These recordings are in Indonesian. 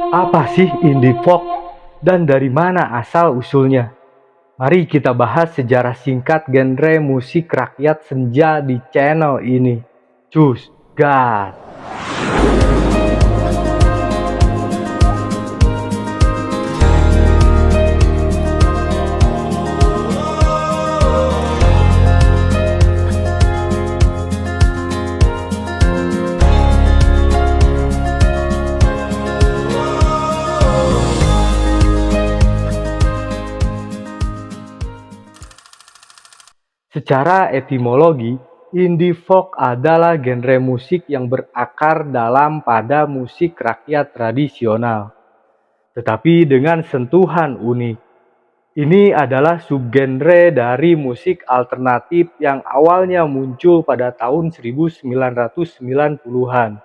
Apa sih indie folk dan dari mana asal-usulnya? Mari kita bahas sejarah singkat genre musik rakyat senja di channel ini. Cus, gas! Secara etimologi, indie folk adalah genre musik yang berakar dalam pada musik rakyat tradisional, tetapi dengan sentuhan unik. Ini adalah subgenre dari musik alternatif yang awalnya muncul pada tahun 1990-an.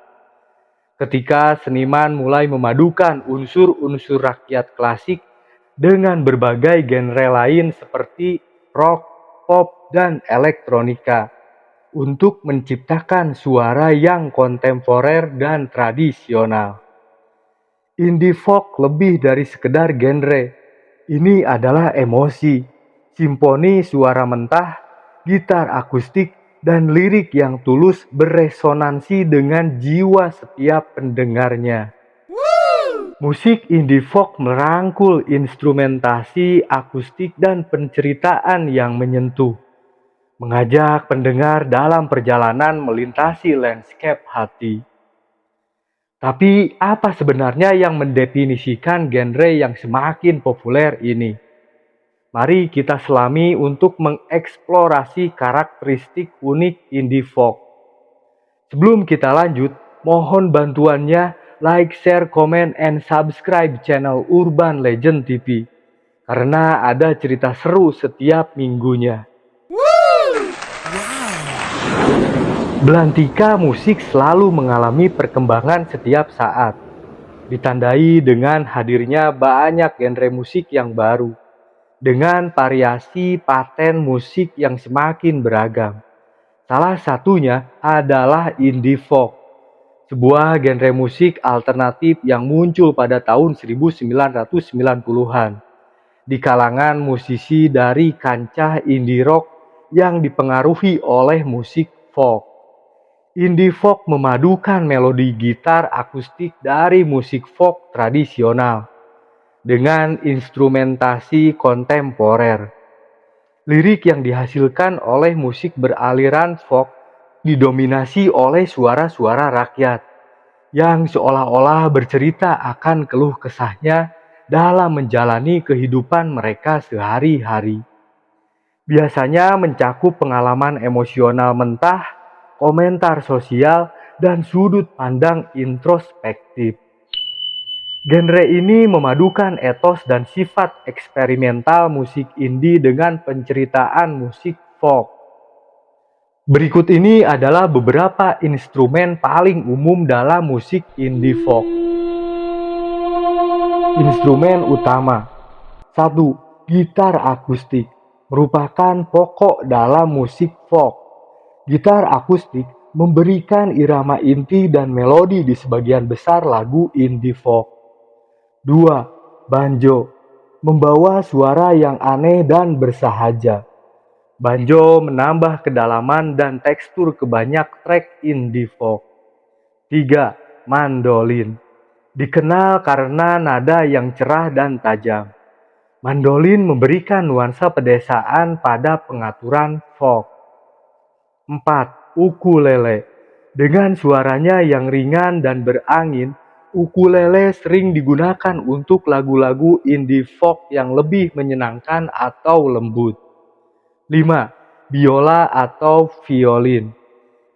Ketika seniman mulai memadukan unsur-unsur rakyat klasik dengan berbagai genre lain seperti rock, pop, dan elektronika untuk menciptakan suara yang kontemporer dan tradisional. Indie folk lebih dari sekedar genre. Ini adalah emosi, simfoni suara mentah, gitar akustik, dan lirik yang tulus beresonansi dengan jiwa setiap pendengarnya. Musik indie folk merangkul instrumentasi, akustik, dan penceritaan yang menyentuh, mengajak pendengar dalam perjalanan melintasi landscape hati. Tapi apa sebenarnya yang mendefinisikan genre yang semakin populer ini? Mari kita selami untuk mengeksplorasi karakteristik unik indie folk. Sebelum kita lanjut, mohon bantuannya like, share, comment, and subscribe channel Urban Legend TV. Karena ada cerita seru setiap minggunya. Belantika musik selalu mengalami perkembangan setiap saat, ditandai dengan hadirnya banyak genre musik yang baru, dengan variasi paten musik yang semakin beragam. Salah satunya adalah indie folk, sebuah genre musik alternatif yang muncul pada tahun 1990-an, di kalangan musisi dari kancah indie rock yang dipengaruhi oleh musik folk. Indie folk memadukan melodi gitar akustik dari musik folk tradisional dengan instrumentasi kontemporer. Lirik yang dihasilkan oleh musik beraliran folk didominasi oleh suara-suara rakyat yang seolah-olah bercerita akan keluh kesahnya dalam menjalani kehidupan mereka sehari-hari. Biasanya mencakup pengalaman emosional mentah, komentar sosial, dan sudut pandang introspektif. Genre ini memadukan etos dan sifat eksperimental musik indie dengan penceritaan musik folk. Berikut ini adalah beberapa instrumen paling umum dalam musik indie folk. Instrumen utama 1. Gitar akustik merupakan pokok dalam musik folk. Gitar akustik memberikan irama inti dan melodi di sebagian besar lagu indie folk. 2. Banjo membawa suara yang aneh dan bersahaja. Banjo menambah kedalaman dan tekstur ke banyak track indie folk. 3. Mandolin dikenal karena nada yang cerah dan tajam. Mandolin memberikan nuansa pedesaan pada pengaturan folk. 4. Ukulele dengan suaranya yang ringan dan berangin, ukulele sering digunakan untuk lagu-lagu indie folk yang lebih menyenangkan atau lembut. 5. Biola atau violin.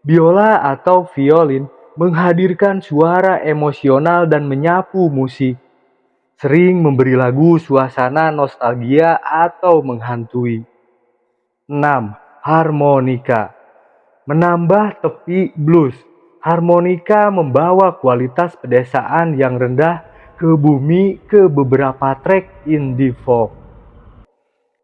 Biola atau violin menghadirkan suara emosional dan menyapu musik, sering memberi lagu suasana nostalgia atau menghantui. 6. Harmonika menambah tepi blues. Harmonika membawa kualitas pedesaan yang rendah ke bumi ke beberapa track indie folk.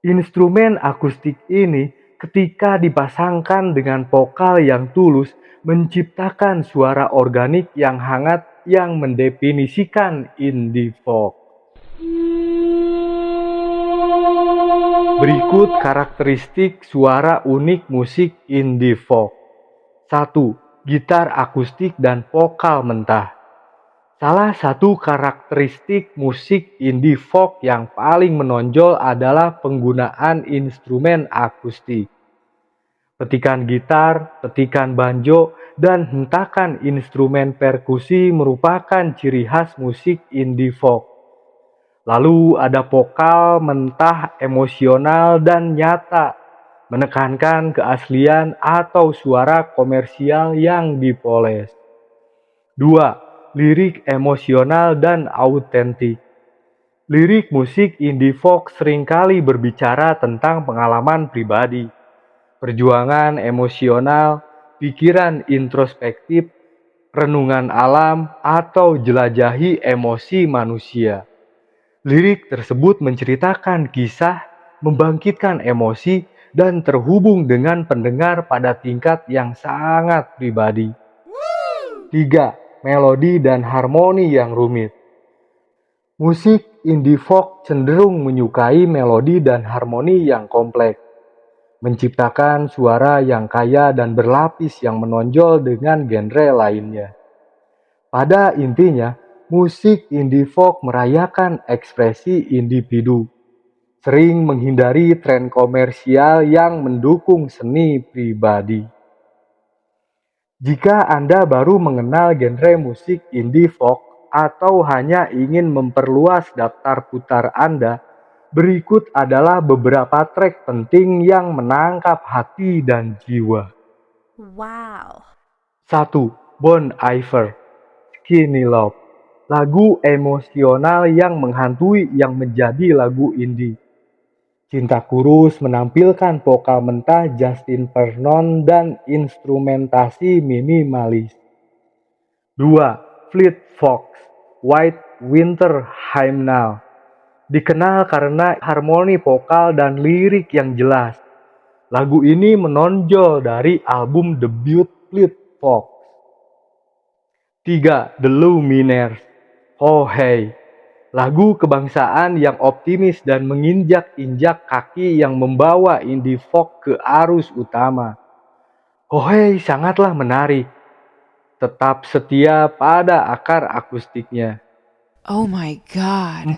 Instrumen akustik ini ketika dipasangkan dengan vokal yang tulus, menciptakan suara organik yang hangat yang mendefinisikan indie folk. Berikut karakteristik suara unik musik indie folk. 1. Gitar akustik dan vokal mentah. Salah satu karakteristik musik indie folk yang paling menonjol adalah penggunaan instrumen akustik. Petikan gitar, petikan banjo, dan hentakan instrumen perkusi merupakan ciri khas musik indie folk. Lalu ada vokal mentah emosional dan nyata, menekankan keaslian atau suara komersial yang dipoles. 2. Lirik emosional dan autentik. Lirik musik indie folk seringkali berbicara tentang pengalaman pribadi, perjuangan emosional, pikiran introspektif, renungan alam, atau jelajahi emosi manusia. Lirik tersebut menceritakan kisah, membangkitkan emosi, dan terhubung dengan pendengar pada tingkat yang sangat pribadi. 3. Melodi dan harmoni yang rumit. Musik indie folk cenderung menyukai melodi dan harmoni yang kompleks, menciptakan suara yang kaya dan berlapis yang menonjol dengan genre lainnya. Pada intinya, musik indie folk merayakan ekspresi individu, sering menghindari tren komersial yang mendukung seni pribadi. Jika Anda baru mengenal genre musik indie folk atau hanya ingin memperluas daftar putar Anda, berikut adalah beberapa track penting yang menangkap hati dan jiwa. Wow. 1. Bon Iver, Skinny Love. Lagu emosional yang menghantui yang menjadi lagu indie. Cinta Kurus menampilkan vokal mentah Justin Vernon dan instrumentasi minimalis. 2. Fleet Fox, White Winter Hymnal. Dikenal karena harmoni vokal dan lirik yang jelas. Lagu ini menonjol dari album debut Fleet Fox. 3. The Lumineers, Oh Hey. Lagu kebangsaan yang optimis dan menginjak-injak kaki yang membawa indie folk ke arus utama. Oh Hey sangatlah menarik, tetap setia pada akar akustiknya. Oh my God. 4.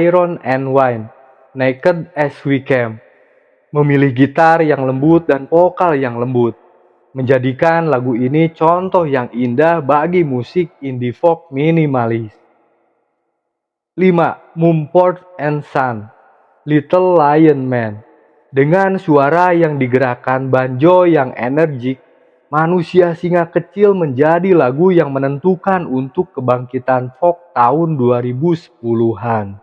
Iron and Wine, Naked as We Came. Memilih gitar yang lembut dan vokal yang lembut, menjadikan lagu ini contoh yang indah bagi musik indie folk minimalis. 5. Mumford and Son, Little Lion Man. Dengan suara yang digerakkan banjo yang energik, Manusia Singa Kecil menjadi lagu yang menentukan untuk kebangkitan folk tahun 2010-an.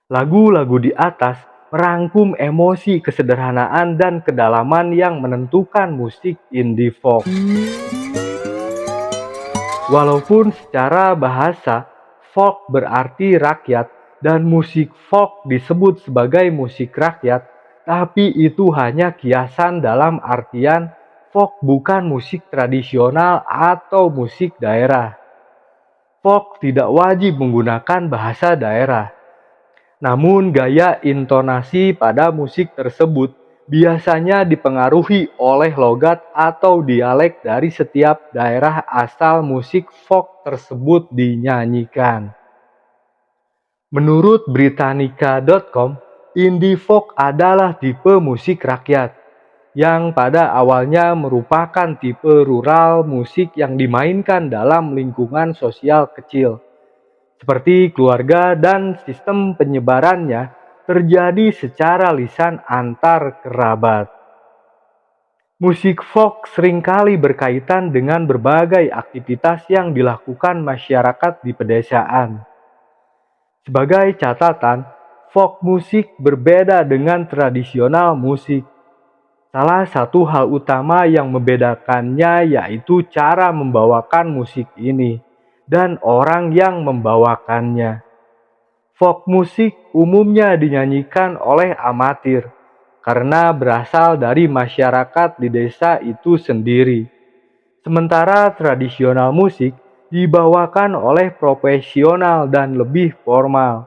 Lagu-lagu di atas merangkum emosi kesederhanaan dan kedalaman yang menentukan musik indie folk. Walaupun secara bahasa folk berarti rakyat dan musik folk disebut sebagai musik rakyat, tapi itu hanya kiasan dalam artian folk bukan musik tradisional atau musik daerah. Folk tidak wajib menggunakan bahasa daerah. Namun gaya intonasi pada musik tersebut biasanya dipengaruhi oleh logat atau dialek dari setiap daerah asal musik folk tersebut dinyanyikan. Menurut Britannica.com, indie folk adalah tipe musik rakyat yang pada awalnya merupakan tipe rural musik yang dimainkan dalam lingkungan sosial kecil, seperti keluarga, dan sistem penyebarannya terjadi secara lisan antar kerabat. Musik folk seringkali berkaitan dengan berbagai aktivitas yang dilakukan masyarakat di pedesaan. Sebagai catatan, folk musik berbeda dengan tradisional musik. Salah satu hal utama yang membedakannya yaitu cara membawakan musik ini dan orang yang membawakannya. Folk musik umumnya dinyanyikan oleh amatir, karena berasal dari masyarakat di desa itu sendiri. Sementara tradisional musik dibawakan oleh profesional dan lebih formal.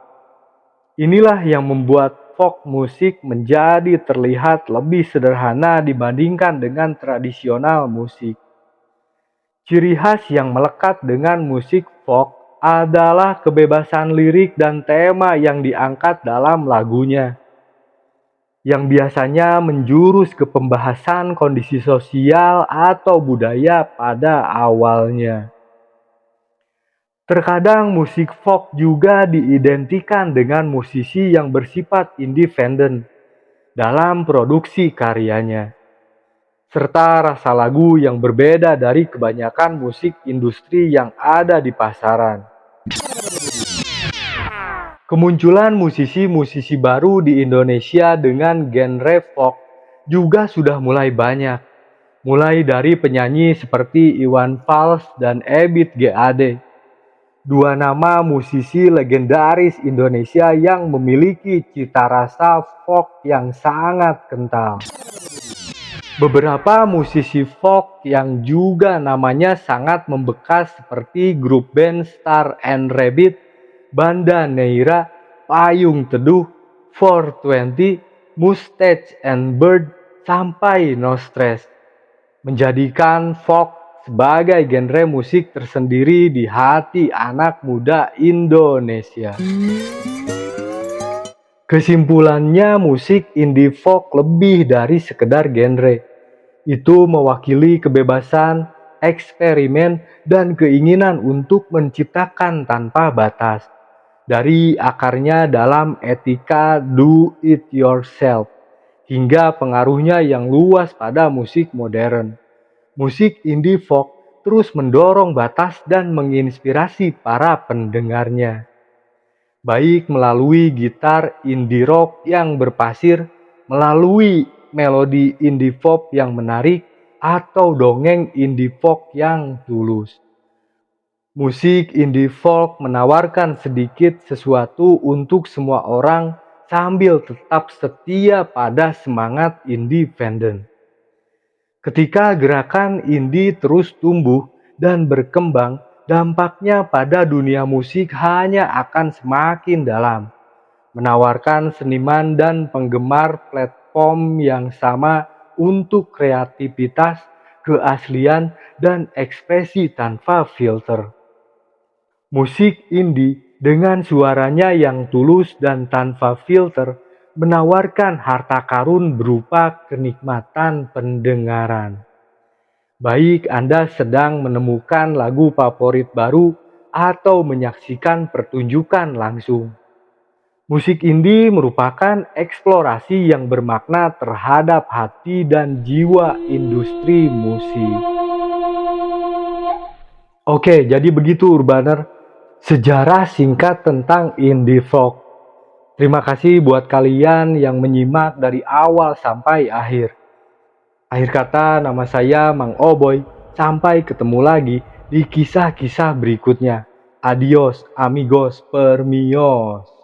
Inilah yang membuat folk musik menjadi terlihat lebih sederhana dibandingkan dengan tradisional musik. Ciri khas yang melekat dengan musik folk adalah kebebasan lirik dan tema yang diangkat dalam lagunya, yang biasanya menjurus ke pembahasan kondisi sosial atau budaya pada awalnya. Terkadang musik folk juga diidentikan dengan musisi yang bersifat independen dalam produksi karyanya, serta rasa lagu yang berbeda dari kebanyakan musik industri yang ada di pasaran. Kemunculan musisi-musisi baru di Indonesia dengan genre folk juga sudah mulai banyak, mulai dari penyanyi seperti Iwan Fals dan Ebit G.Ade. Dua nama musisi legendaris Indonesia yang memiliki cita rasa folk yang sangat kental. Beberapa musisi folk yang juga namanya sangat membekas seperti grup band Star and Rabbit, Banda Neira, Payung Teduh, 420, Mustache and Bird, sampai No Stress, menjadikan folk sebagai genre musik tersendiri di hati anak muda Indonesia. Kesimpulannya, musik indie folk lebih dari sekedar genre. Itu mewakili kebebasan, eksperimen, dan keinginan untuk menciptakan tanpa batas. Dari akarnya dalam etika do it yourself, hingga pengaruhnya yang luas pada musik modern. Musik indie folk terus mendorong batas dan menginspirasi para pendengarnya, baik melalui gitar indie rock yang berpasir, melalui melodi indie pop yang menarik, atau dongeng indie folk yang tulus. Musik indie folk menawarkan sedikit sesuatu untuk semua orang sambil tetap setia pada semangat independen. Ketika gerakan indie terus tumbuh dan berkembang, dampaknya pada dunia musik hanya akan semakin dalam, menawarkan seniman dan penggemar platform yang sama untuk kreativitas, keaslian, dan ekspresi tanpa filter. Musik indie dengan suaranya yang tulus dan tanpa filter menawarkan harta karun berupa kenikmatan pendengaran. Baik Anda sedang menemukan lagu favorit baru atau menyaksikan pertunjukan langsung. Musik indie merupakan eksplorasi yang bermakna terhadap hati dan jiwa industri musik. Oke, jadi begitu Urbaner, sejarah singkat tentang indie folk. Terima kasih buat kalian yang menyimak dari awal sampai akhir. Akhir kata, nama saya Mang Oboy. Sampai ketemu lagi di kisah-kisah berikutnya. Adios, amigos, permios.